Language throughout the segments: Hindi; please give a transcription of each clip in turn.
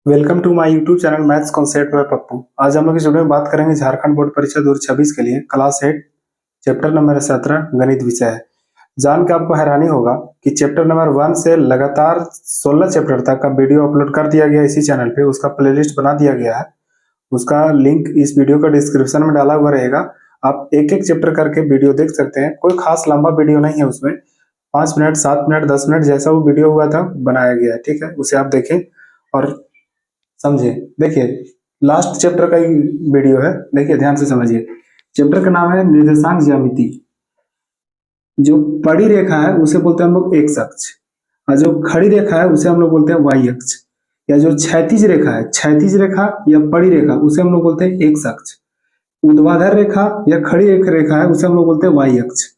Welcome to my YouTube channel maths concept by Pappu. आज हम लोग इस वीडियो में बात करेंगे झारखंड बोर्ड परीक्षा 2026 के लिए क्लास 8 चैप्टर नंबर 17 गणित विषय है। जान के आपको हैरानी होगा कि चैप्टर नंबर 1 से लगातार 16 चैप्टर तक का वीडियो अपलोड कर दिया गया इसी चैनल पे। उसका प्लेलिस्ट बना दिया गया है, उसका लिंक इस वीडियो का डिस्क्रिप्शन में डाला हुआ रहेगा। आप एक एक चैप्टर करके वीडियो देख सकते हैं। कोई खास लंबा वीडियो नहीं है, उसमें 5 मिनट 7 मिनट 10 मिनट जैसा वो वीडियो हुआ था बनाया गया है। ठीक है, उसे आप देखें और समझे। देखिए, लास्ट चैप्टर का ही वीडियो है, देखिए ध्यान से समझिए। चैप्टर का नाम है निर्देशांक ज्यामिति। जो बड़ी रेखा है उसे बोलते हैं हम लोग एक्स अक्ष, और जो खड़ी रेखा है उसे हम लोग बोलते हैं वाई अक्ष। या जो क्षैतिज रेखा है, क्षैतिज रेखा या बड़ी रेखा, उसे हम लोग बोलते हैं एक्स अक्ष। ऊर्ध्वाधर रेखा या खड़ी रेखा है उसे हम लोग बोलते हैं वाई अक्ष।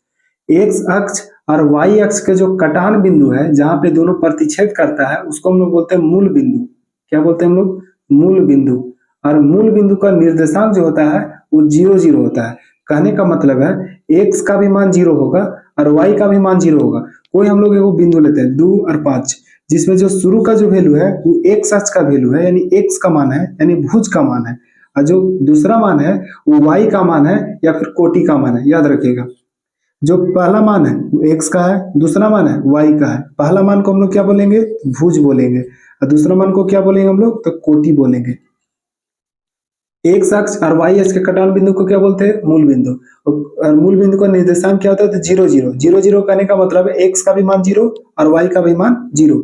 एक्स अक्ष और वाई अक्ष के जो कटान बिंदु है, जहां पे दोनों प्रतिच्छेद करता है, उसको हम लोग बोलते हैं मूल बिंदु। क्या बोलते हैं हम लोग? मूल बिंदु। और मूल बिंदु का निर्देशांक जो होता है वो 0 0 होता है। कहने का मतलब है एक्स का भी मान 0 होगा और वाई का भी मान 0 होगा। कोई हम लोग एक बिंदु लेते हैं 2 और 5, जिसमें जो शुरू का जो वैल्यू है वो एक्स अक्ष का वैल्यू है, यानी एक्स का मान है, यानी भुज का मान है। और जो दूसरा मान है वो वाई का मान है या फिर कोटि का मान है। याद रखिएगा, जो पहला मान है वो एक्स का है, दूसरा मान है वाई का है। पहला मान को हम लोग क्या बोलेंगे? भुज बोलेंगे। और दूसरा मान को क्या बोलेंगे हम लोग? तो कोटि बोलेंगे। एक्स अक्ष और वाई अक्ष के कटान बिंदु को क्या बोलते हैं? मूल बिंदु। और मूल बिंदु का निर्देशांक क्या होता है? तो 0 0 कहने का मतलब है एक्स का भी मान 0 और वाई का भी मान 0।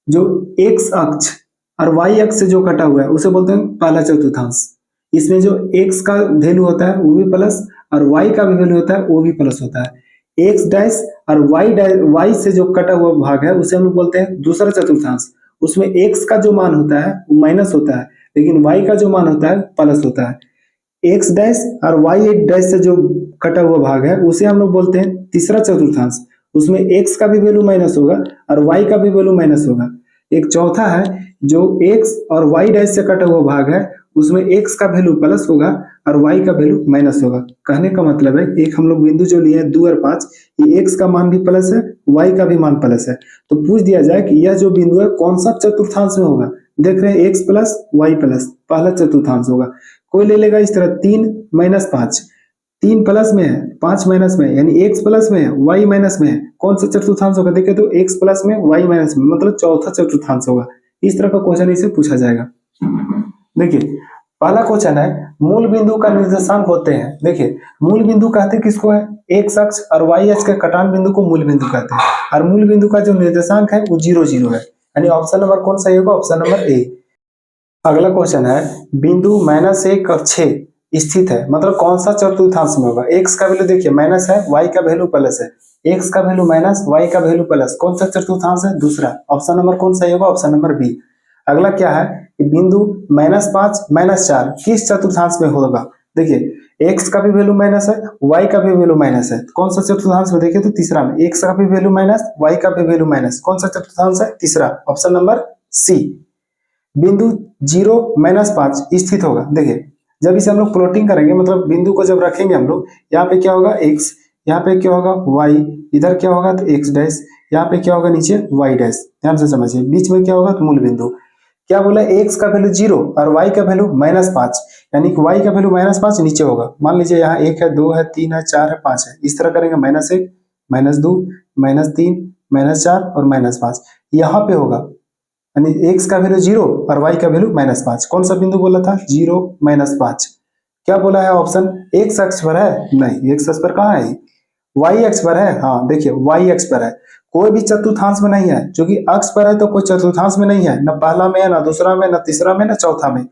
जो एक्स अक्ष और वाई अक्ष से जो कटा हुआ है उसे बोलते हैं पहला चतुर्थांश। इसमें जो एक्स का वैल्यू होता है वो भी प्लस, और वाई का भी वैल्यू होता है वो भी प्लस होता है। एक्स डैश और वाई से जो कटा हुआ भाग है उसे हम लोग बोलते हैं दूसरा चतुर्थांश। उसमें एक्स का जो मान होता है वो माइनस होता है, लेकिन वाई का जो मान होता है प्लस होता है। एक्स डैश और वाई डैश से जो कटा हुआ भाग है उसे हम लोग बोलते हैं तीसरा चतुर्थांश। उसमें एक्स का भी वैल्यू माइनस होगा और वाई का भी वैल्यू माइनस होगा। एक चौथा है, जो एक्स और वाई डैश से कटा हुआ भाग है उसमें एक्स का वैल्यू प्लस होगा और वाई का वैल्यू माइनस होगा। कहने का मतलब है एक हम लोग बिंदु जो लिए हैं 2 और 5, ये एक्स का मान भी प्लस है, वाई का भी मान प्लस है। तो पूछ दिया जाए कि यह जो बिंदु है कौन सा चतुर्थांश में होगा? देख रहे हैं एक्स प्लस वाई प्लस, पहला चतुर्थांश होगा। कोई ले लेगा इस तरह 3 - 5, 3 प्लस में है 5 माइनस में है, यानी एक्स प्लस में है वाई माइनस में है। कौन सा चतुर्थांश होगा? देखिए तो एक्स प्लस में वाई माइनस में, मतलब चौथा चतुर्थांश होगा। इस तरह का क्वेश्चन इसे पूछा जाएगा। देखिए, पहला क्वेश्चन है मूल बिंदु का निर्देशांक होते हैं। देखिए, मूल बिंदु कहते किसको है? एक्स अक्ष और वाई अक्ष के कटान बिंदु को मूल बिंदु कहते हैं। और मूल बिंदु का जो निर्देशांक है वो 0 0 है, यानी ऑप्शन नंबर कौन सा होगा? Option number A. अगला क्वेश्चन है बिंदु -1 और 6 स्थित है, मतलब कौन सा चतुर्थांश में होगा? एक्स का वैल्यू देखिए माइनस है, वाई का वैल्यू प्लस है। एक्स का वैल्यू माइनस, वाई का वैल्यू प्लस, कौन सा चतुर्थांश है? दूसरा। ऑप्शन नंबर कौन सा होगा? Option number B. अगला क्या है कि बिंदु -5 -4 किस चतुर्थांश में होगा? देखिए, एक्स का भी वैल्यू माइनस है, वाई का भी वैल्यू माइनस है, कौन सा चतुर्थांश में? देखिए तो तीसरा में। एक्स का भी वैल्यू माइनस, वाई का भी वैल्यू माइनस, कौन सा चतुर्थांश है? तीसरा, ऑप्शन नंबर सी। बिंदु 0 -5 स्थित होगा। देखिए, जब इसे हम लोग प्लॉटिंग करेंगे, मतलब बिंदु को जब रखेंगे हम लोग, यहाँ पे क्या होगा? एक्स, यहाँ पे क्या होगा? वाई, इधर क्या होगा? तो एक्स डैश, यहाँ पे क्या होगा? नीचे वाई डैश। ध्यान से समझिए, बीच में क्या होगा? तो मूल बिंदु। क्या बोला? एक्स का वैल्यू 0 और वाई का वैल्यू -5, यानी कि वाई का वैल्यू -5 नीचे होगा। मान लीजिए यहाँ 1 है, 2 है, 3 है, 4 है, 5 है। इस तरह करेंगे -1 -2 -3 -4 और -5, यहाँ पे होगा। यानी एक्स का वैल्यू 0 और वाई का वैल्यू -5। कौन सा बिंदु बोला था? 0 -5। क्या बोला है ऑप्शन? एक्स अक्ष पर है? नहीं, एक्स अक्ष पर कहाँ है? वाई अक्ष पर है। हाँ देखिए, वाई अक्ष पर है, कोई भी चतुर्थांश में नहीं है। जो कि अक्ष पर है तो कोई चतुर्थांश में नहीं है, ना पहला में है, ना दूसरा में, ना तीसरा में, ना चौथा में।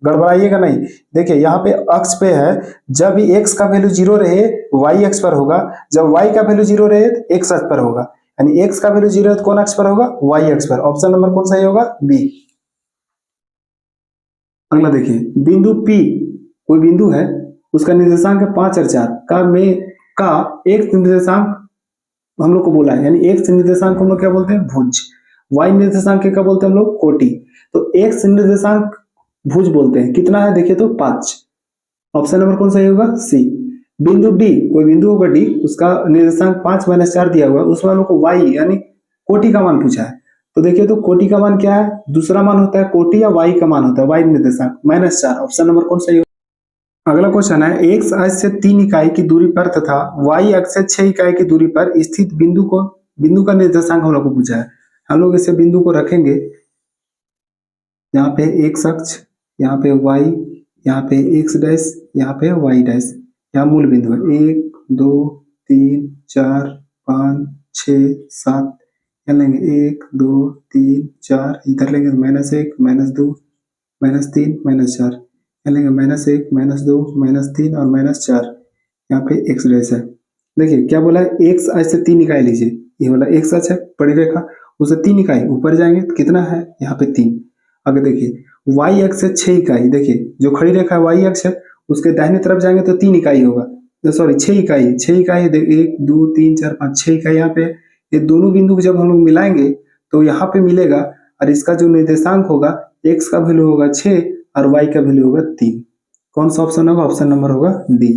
गड़बड़ाइएगा नहीं। देखिए, यहाँ पे अक्ष पे है, जब भी एक्स का वैल्यू 0 रहे वाई अक्ष पर होगा, जब वाई का वैल्यू 0 रहे तो एक्स अक्ष पर होगा। यानी एक्स का वैल्यू 0 है तो कौन अक्ष पर होगा? वाई अक्ष पर। ऑप्शन नंबर कौन सा होगा? बी। अगला देखिए, बिंदु P कोई बिंदु है, उसका निर्देशांक है 5 और 4 का एक निर्देशांक हम लोग को बोला है, यानी एक निर्देशांक हम लोग क्या बोलते हैं? भुज। वाई निर्देशांक क्या बोलते हैं हम लोग? कोटि। तो एक निर्देशांक भुज बोलते हैं। कितना है? देखिए तो 5। ऑप्शन नंबर कौन सा होगा? सी। बिंदु डी, कोई बिंदु होगा डी, उसका निर्देशांक 5 - 4 दिया हुआ है, उसमें हम लोग को वाई यानी कोटि का मान पूछा है। तो देखिए तो कोटि का मान क्या है, दूसरा मान होता है कोटि या वाई का मान होता है, वाई निर्देशांक -4। ऑप्शन नंबर कौन सही होगा? अगला क्वेश्चन है, एक्स अक्ष से 3 इकाई की दूरी पर तथा वाई अक्ष से 6 इकाई की दूरी पर स्थित बिंदु का निर्देशांक हम लोग को पूछा है। हम लोग इसे बिंदु को रखेंगे, यहाँ पे एक्स अक्ष, यहाँ पे वाई, यहाँ पे एक्स डैश, यहाँ पे वाई डैश, यहाँ मूल बिंदु है 1 2 3 4 5 6 7। यहाँ लेंगे 1 2 3 4, इधर लेंगे -1 -2 -3 -4, यहाँ लेंगे -1 -2 -3 और -4, यहाँ पे एक्स डैश है। देखिए क्या बोला है, एक्स अक्ष से 3 इकाई लीजिए, ये वाला एक्स अक्ष है बड़ी रेखा, उससे 3 इकाई ऊपर जाएंगे तो कितना है, यहाँ पे 3। आगे देखिए वाई अक्ष से 6 इकाई, देखिए जो खड़ी रेखा है वाई अक्ष है, उसके दाहिने तरफ जाएंगे तो 3 इकाई होगा, सॉरी 6 इकाई, 6 इकाई 1 2 3 4 5 6 इकाई यहाँ पे। ये दोनों बिंदु को जब हम लोग मिलाएंगे तो यहाँ पे मिलेगा, और इसका जो निर्देशांक होगा, एक्स का वैल्यू होगा 6 और वाई का वैल्यू होगा 3। कौन सा ऑप्शन होगा? ऑप्शन नंबर होगा डी।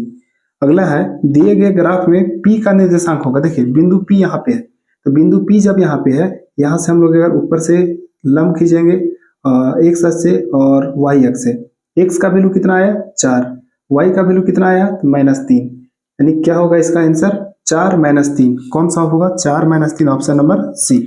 अगला है, दिए गए ग्राफ में P का निर्देशांक होगा। देखिए बिंदु P यहाँ पे है, तो बिंदु P जब यहाँ पे है, यहाँ से हम लोग अगर ऊपर से लंब खींचेंगे एक्स अक्ष से और वाई अक्ष से, एक्स का वैल्यू कितना आया 4, वाई का वैल्यू कितना आया तो -3, यानी क्या होगा इसका आंसर 4 - 3। कौन सा होगा? 4 - 3, ऑप्शन नंबर सी।